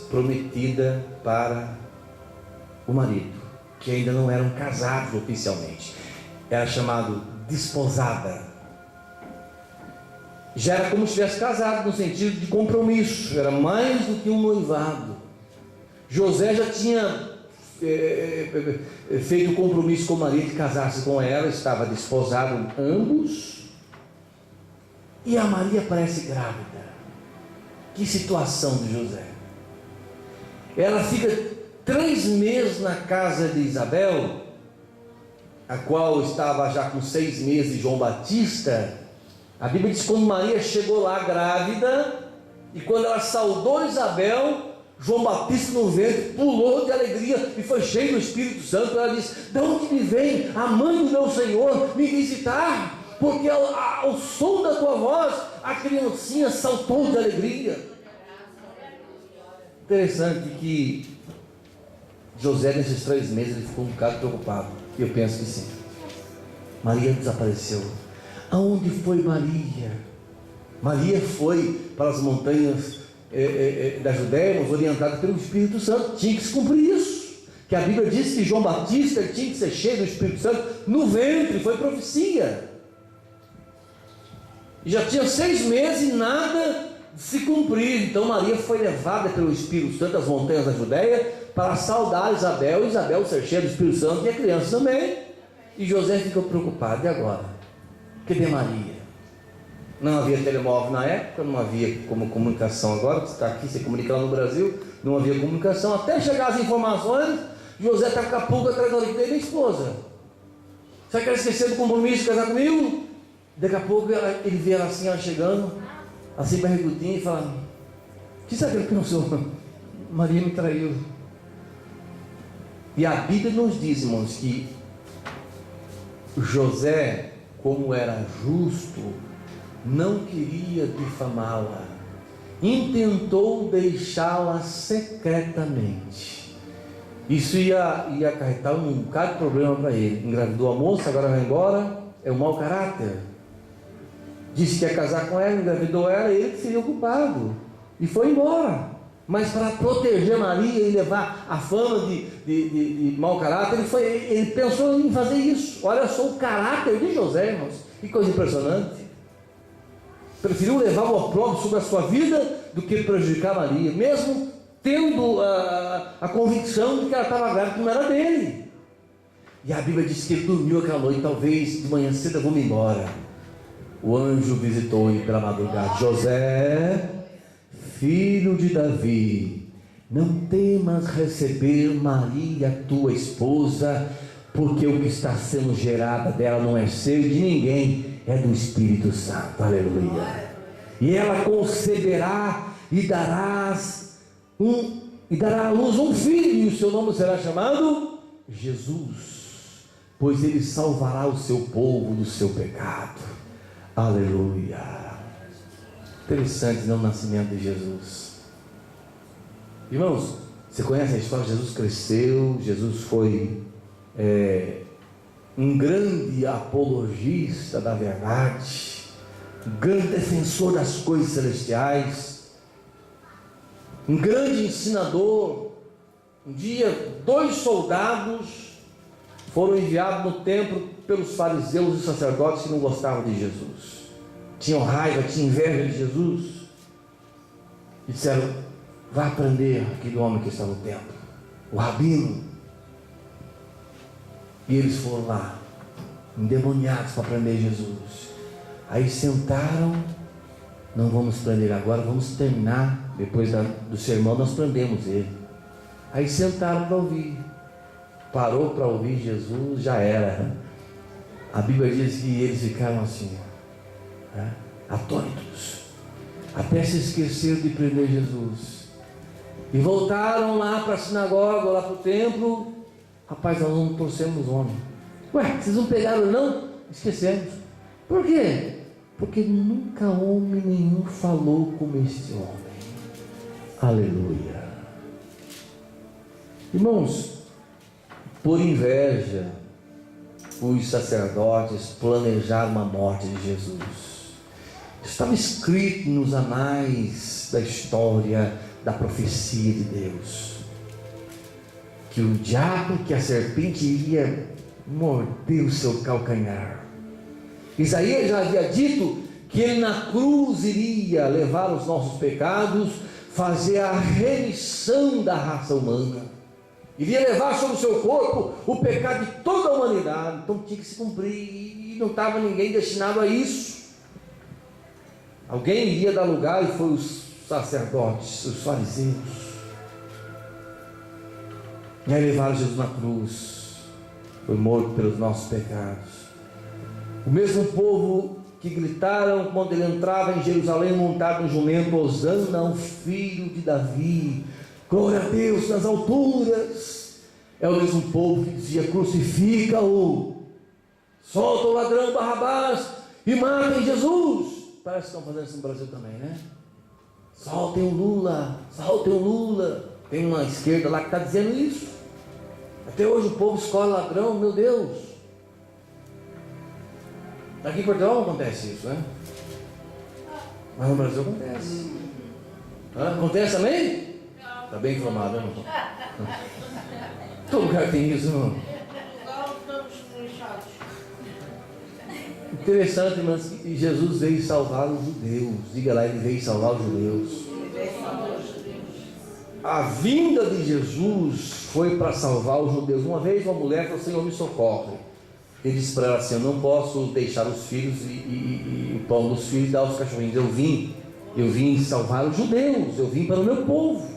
prometida para o marido, que ainda não eram casados oficialmente. Era chamado desposada. Já era como se estivesse casado, no sentido de compromisso, era mais do que um noivado. José já tinha feito o compromisso com Maria de casar-se com ela, estava desposado ambos, e a Maria parece grávida. Que situação de José! Ela fica 3 meses na casa de Isabel, a qual estava já com 6 meses de João Batista. A Bíblia diz que quando Maria chegou lá grávida, e quando ela saudou Isabel, João Batista no ventre pulou de alegria e foi cheio do Espírito Santo. Ela disse: de onde me vem a mãe do meu Senhor me visitar? Porque ao som da tua voz a criancinha saltou de alegria. Interessante que José, nesses 3 meses, ele ficou um bocado preocupado. Eu penso que sim. Maria desapareceu. Aonde foi Maria? Maria foi para as montanhas da Judéia, mas orientada pelo Espírito Santo. Tinha que se cumprir isso, que a Bíblia diz que João Batista tinha que ser cheio do Espírito Santo no ventre. Foi profecia. E já tinha 6 meses e nada de se cumprir. Então Maria foi levada pelo Espírito Santo às montanhas da Judéia para saudar Isabel, e Isabel ser cheia do Espírito Santo, e a criança também. E José ficou preocupado: e agora? Cadê Maria? Não havia telemóvel na época, não havia como comunicação. Agora você está aqui, você comunica lá no Brasil, não havia comunicação. Até chegar as informações, José está com a pulga atrás da orelha da esposa. Será que ela esqueceu do compromisso de casar comigo? Daqui a pouco ele vê ela assim, ela chegando, assim barrigudinha, e fala: o que será que ele pensou? Maria me traiu. E a Bíblia nos diz, irmãos, que José, como era justo, não queria difamá-la, intentou deixá-la secretamente. Isso ia acarretar um bocado de problema para ele. Engravidou a moça, agora vai embora, é um mau caráter. Disse que ia casar com ela, engravidou ela, ele que seria o culpado, e foi embora. Mas para proteger Maria e levar a fama de mau caráter, ele pensou em fazer isso. Olha só o caráter de José, irmãos, que coisa impressionante. Preferiu levar o opróbrio sobre a sua vida do que prejudicar Maria, mesmo tendo a convicção de que ela estava grávida, que não era dele. E a Bíblia diz que ele dormiu aquela noite: talvez de manhã cedo eu vou me embora. O anjo visitou-lhe pela madrugada: José, filho de Davi, não temas receber Maria, tua esposa, porque o que está sendo gerado dela não é seu de ninguém, é do Espírito Santo. Aleluia. E ela conceberá e dará à luz um filho, e o seu nome será chamado Jesus, pois ele salvará o seu povo do seu pecado. Aleluia. Interessante, não, o nascimento de Jesus. Irmãos, você conhece a história? Jesus cresceu, Jesus foi um grande apologista da verdade, um grande defensor das coisas celestiais, um grande ensinador. Um dia, 2 soldados foram enviados no templo pelos fariseus e sacerdotes que não gostavam de Jesus, tinham raiva, tinham inveja de Jesus, e disseram: vá prender aquele homem que está no templo, o rabino. E eles foram lá, endemoniados, para prender Jesus. Aí sentaram: não vamos prender agora, vamos terminar, depois do sermão nós prendemos ele. Aí sentaram para ouvir. Parou para ouvir Jesus, já era. A Bíblia diz que eles ficaram assim, atônitos, até se esqueceram de prender Jesus. E voltaram lá para a sinagoga, lá para o templo. Rapaz, nós não trouxemos homem. Ué, vocês não pegaram não? Esquecemos. Por quê? Porque nunca homem nenhum falou como este homem. Aleluia. Irmãos, por inveja, os sacerdotes planejaram a morte de Jesus. Estava escrito nos anais da história, da profecia de Deus, que o diabo, que a serpente iria morder o seu calcanhar. Isaías já havia dito que ele na cruz iria levar os nossos pecados, fazer a remissão da raça humana, iria levar sobre o seu corpo o pecado de toda a humanidade. Então tinha que se cumprir, e não estava ninguém destinado a isso. Alguém iria dar lugar, e foi os sacerdotes, os fariseus. E aí levaram Jesus na cruz, foi morto pelos nossos pecados. O mesmo povo que gritaram quando ele entrava em Jerusalém montado no jumento: Hosana ao filho de Davi, glória a Deus nas alturas, é o mesmo povo que dizia: crucifica-o, solta o ladrão Barrabás e matem Jesus. Parece que estão fazendo isso no Brasil também, né? Soltem o Lula, soltem o Lula. Tem uma esquerda lá que está dizendo isso. Até hoje o povo escolhe ladrão, meu Deus. Aqui em Portugal não acontece isso, né? Mas no Brasil acontece. Acontece também? Está bem informado, né? Todo lugar tem isso, não? Interessante, mas que Jesus veio salvar os judeus. Diga lá, ele veio salvar os judeus. A vinda de Jesus foi para salvar os judeus. Uma vez uma mulher falou: Senhor, me socorre. Ele disse para ela assim: eu não posso deixar os filhos e o pão dos filhos e dar aos cachorrinhos. Eu vim salvar os judeus, eu vim para o meu povo.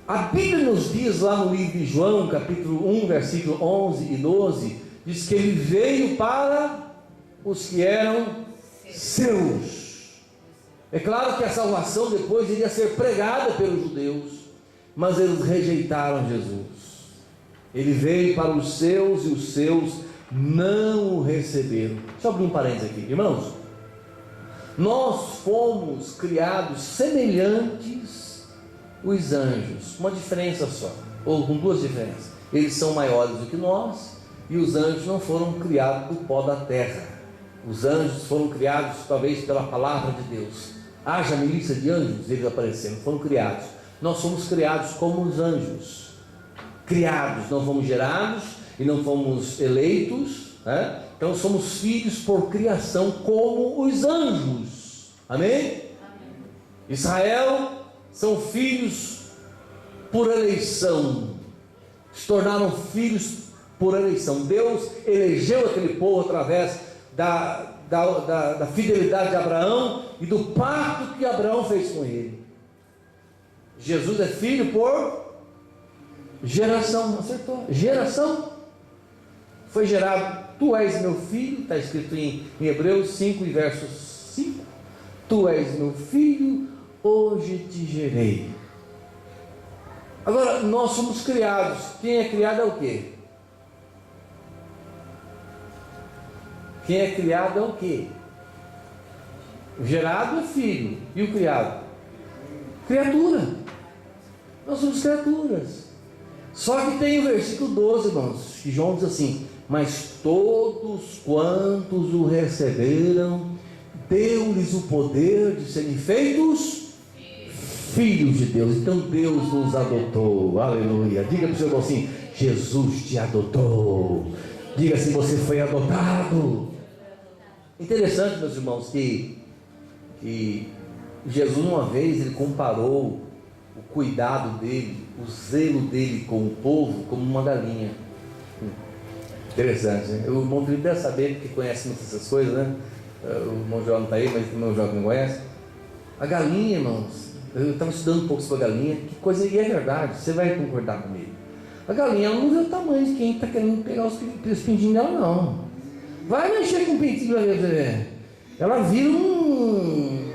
A Bíblia nos diz lá no livro de João, capítulo 1, versículo 11 e 12, diz que ele veio para os que eram seus. É claro que a salvação depois iria ser pregada pelos judeus, mas eles rejeitaram Jesus. Ele veio para os seus e os seus não o receberam. Deixa eu abrir um parênteses aqui, irmãos. Nós fomos criados semelhantes aos anjos, uma diferença só, ou com duas diferenças. Eles são maiores do que nós, e os anjos não foram criados do pó da terra. Os anjos foram criados talvez pela palavra de Deus. Haja milícia de anjos, eles apareceram, foram criados. Nós somos criados como os anjos. Criados, não fomos gerados e não fomos eleitos, né? Então somos filhos por criação como os anjos. Amém? Amém. Israel são filhos por eleição, se tornaram filhos por eleição. Deus elegeu aquele povo através da fidelidade de Abraão e do pacto que Abraão fez com ele. Jesus é filho por geração, acertou, geração. Foi gerado: tu és meu filho, está escrito em Hebreus 5 e versos 5, tu és meu filho, hoje te gerei. Agora, nós somos criados. Quem é criado é o quê? Quem é criado é o quê? O gerado é filho, e o criado? Criatura. Nós somos criaturas. Só que tem o versículo 12, irmãos, que João diz assim: mas todos quantos o receberam, deu-lhes o poder de serem feitos filhos de Deus. Então Deus nos adotou, aleluia. Diga para o seu irmão assim: Jesus te adotou. Diga assim: você foi adotado. Interessante, meus irmãos, que Jesus uma vez ele comparou o cuidado dele, o zelo dele com o povo como uma galinha. Interessante, né? O irmão Felipe deve saber, porque conhece muitas dessas coisas, né? O irmão João não está aí, mas o irmão João não conhece. A galinha, irmãos, eu estava estudando um pouco sobre a galinha, que coisa, e é verdade, você vai concordar comigo. A galinha ela não vê o tamanho de quem está querendo pegar os pintinhos dela, não. Vai mexer com o pintinho para ver. Ela vira um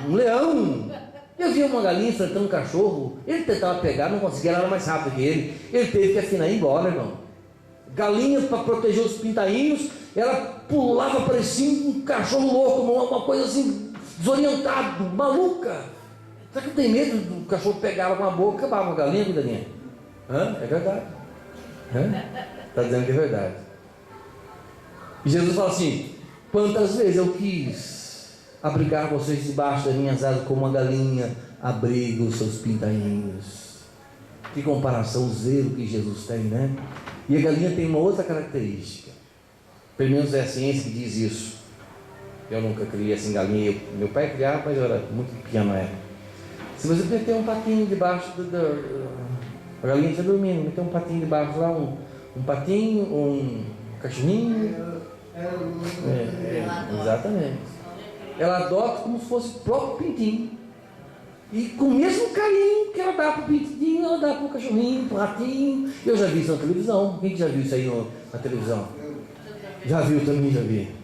leão. Eu vi uma galinha enfrentando um cachorro. Ele tentava pegar, não conseguia, ela era mais rápido que ele. Ele teve que afinar e ir embora, irmão. Galinha, para proteger os pintainhos, ela pulava, parecia um cachorro louco, uma coisa assim, desorientado, maluca. Será que não tem medo do cachorro pegar ela com a boca e acabar com a galinha, cuidadinha? É verdade. Está dizendo que é verdade. E Jesus fala assim: quantas vezes eu quis abrigar vocês debaixo das minhas asas como uma galinha abriga os seus pintainhos. Que comparação, o zelo que Jesus tem, né? E a galinha tem uma outra característica. Pelo menos é a ciência que diz isso. Eu nunca criei assim galinha. Meu pai criava, mas eu era muito pequeno na época. Se você meter um patinho debaixo a galinha está dormindo, meter um patinho debaixo lá, um patinho, um cachorrinho. Exatamente. Ela adota como se fosse o próprio pintinho. E com o mesmo carinho que ela dá para o pintinho, ela dá para o cachorrinho, para o ratinho. Eu já vi isso na televisão. Quem já viu isso aí na televisão? Já viu também, já vi.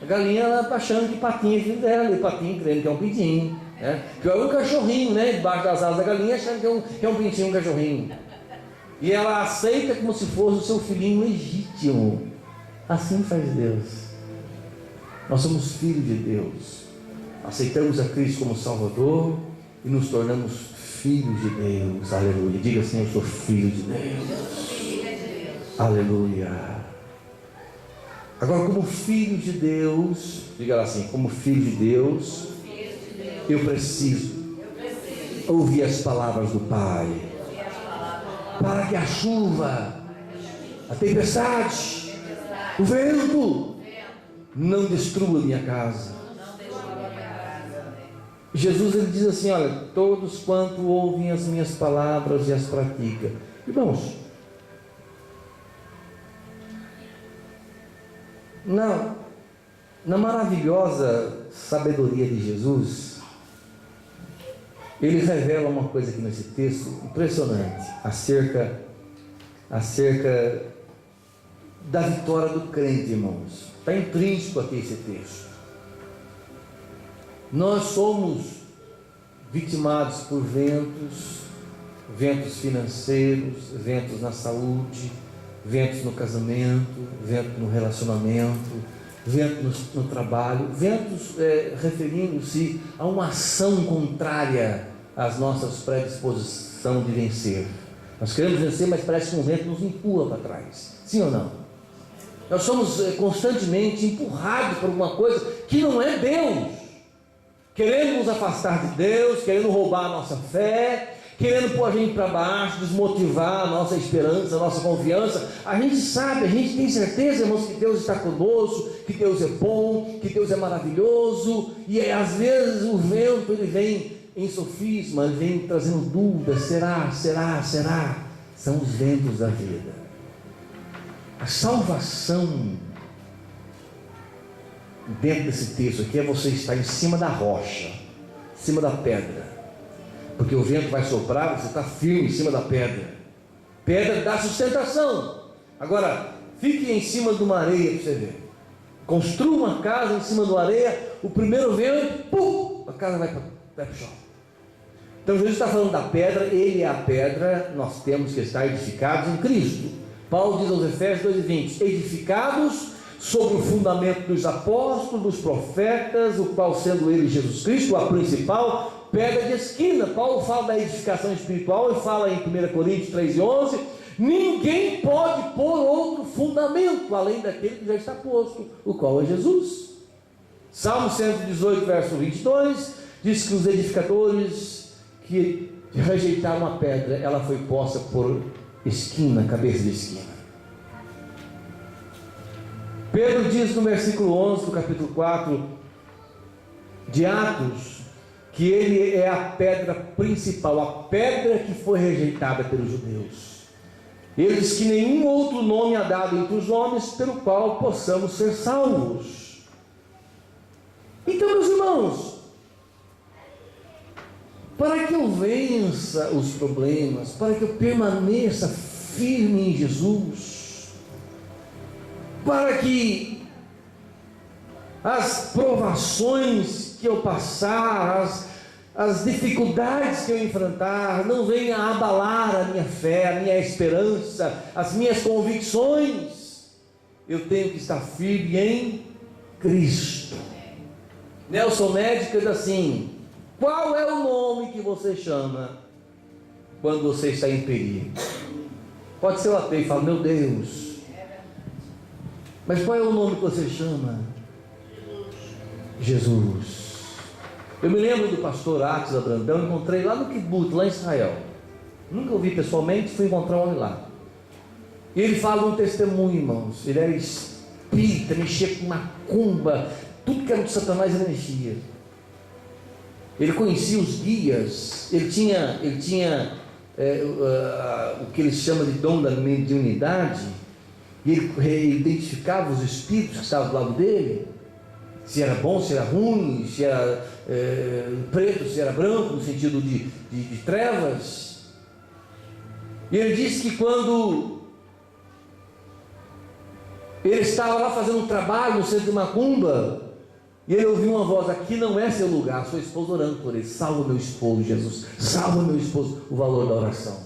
A galinha, ela está achando que patinho é filho dela, e patinho crendo que é um pintinho. Né? Pior é um cachorrinho, né? Debaixo das asas da galinha, achando que é um pintinho, um cachorrinho. E ela aceita como se fosse o seu filhinho legítimo. Assim faz Deus. Nós somos filhos de Deus. Aceitamos a Cristo como Salvador e nos tornamos filhos de Deus. Aleluia. Diga assim: eu sou filho de Deus. Aleluia. Agora, como filho de Deus, diga lá assim: como filho de Deus, eu preciso ouvir as palavras do Pai, para que a chuva, a tempestade, o vento não destrua a minha casa. Jesus, ele diz assim: olha, todos quanto ouvem as minhas palavras e as praticam. Irmãos, na maravilhosa sabedoria de Jesus, ele revela uma coisa aqui nesse texto impressionante, acerca da vitória do crente, irmãos. Está intrínseco aqui esse texto. Nós somos vitimados por ventos financeiros, ventos na saúde, ventos no casamento, vento no relacionamento, vento no trabalho, ventos referindo-se a uma ação contrária às nossas predisposições de vencer. Nós queremos vencer, mas parece que um vento nos empurra para trás. Sim ou não? Nós somos constantemente empurrados por alguma coisa que não é Deus, querendo nos afastar de Deus, querendo roubar a nossa fé, querendo pôr a gente para baixo, desmotivar a nossa esperança, a nossa confiança. A gente sabe, a gente tem certeza, irmãos, que Deus está conosco, que Deus é bom, que Deus é maravilhoso, e às vezes o vento, ele vem em sofisma, ele vem trazendo dúvidas: será? São os ventos da vida. A salvação dentro desse texto aqui é você estar em cima da rocha, em cima da pedra, porque o vento vai soprar, você está firme em cima da pedra. Pedra dá sustentação. Agora, fique em cima de uma areia para você ver. Construa uma casa em cima de uma areia, o primeiro vento, pum, a casa vai para o chão. Então Jesus está falando da pedra, ele é a pedra, nós temos que estar edificados em Cristo. Paulo diz aos Efésios 2:20, edificados sobre o fundamento dos apóstolos, dos profetas, o qual sendo ele Jesus Cristo, a principal pedra de esquina. Paulo fala da edificação espiritual e fala em 1 Coríntios 3:11, ninguém pode pôr outro fundamento, além daquele que já está posto, o qual é Jesus. Salmo 118, verso 22, diz que os edificadores que rejeitaram a pedra, ela foi posta por esquina, cabeça de esquina. Pedro diz no versículo 11 do capítulo 4 de Atos, que ele é a pedra principal, a pedra que foi rejeitada pelos judeus. Ele diz que nenhum outro nome há dado entre os homens pelo qual possamos ser salvos. Então, meus irmãos, para que eu vença os problemas, para que eu permaneça firme em Jesus, para que as provações que eu passar, as dificuldades que eu enfrentar, não venham a abalar a minha fé, a minha esperança, as minhas convicções, eu tenho que estar firme em Cristo. Nelson Ned diz assim: qual é o nome que você chama quando você está em perigo? Pode ser o ateu e fala: meu Deus. Mas qual é o nome que você chama? Jesus. Eu me lembro do pastor Átila Brandão, encontrei lá no Kibbutz, lá em Israel. Nunca ouvi pessoalmente, fui encontrar um homem lá. E ele fala um testemunho, irmãos. Ele era espírita, mexia com macumba, tudo que era de Satanás ele mexia. Ele conhecia os guias, ele tinha o que eles chamam de dom da mediunidade, e ele identificava os espíritos que estavam do lado dele, se era bom, se era ruim, se era preto, se era branco, no sentido de trevas. E ele disse que quando ele estava lá fazendo um trabalho no centro de macumba, e ele ouviu uma voz: aqui não é seu lugar. Sua esposa orando por ele: salva meu esposo, Jesus, salva meu esposo. O valor da oração.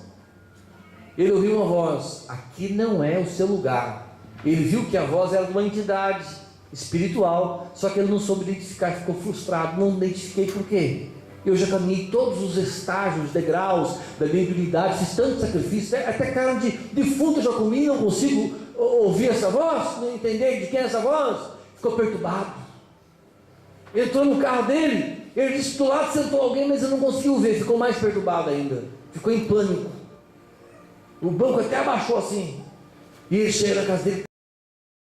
Ele ouviu uma voz: aqui não é o seu lugar. Ele viu que a voz era de uma entidade espiritual, só que ele não soube identificar, ficou frustrado. Não identifiquei por quê? Eu já caminhei todos os estágios, degraus da mediunidade, fiz tanto sacrifício, até carne de defunto eu já comi, não consigo ouvir essa voz, não entender de quem é essa voz. Ficou perturbado. Entrou no carro dele, ele disse: do lado sentou alguém, mas eu não conseguiu ver. Ficou mais perturbado ainda, ficou em pânico. O banco até abaixou assim. E ele chega na casa dele,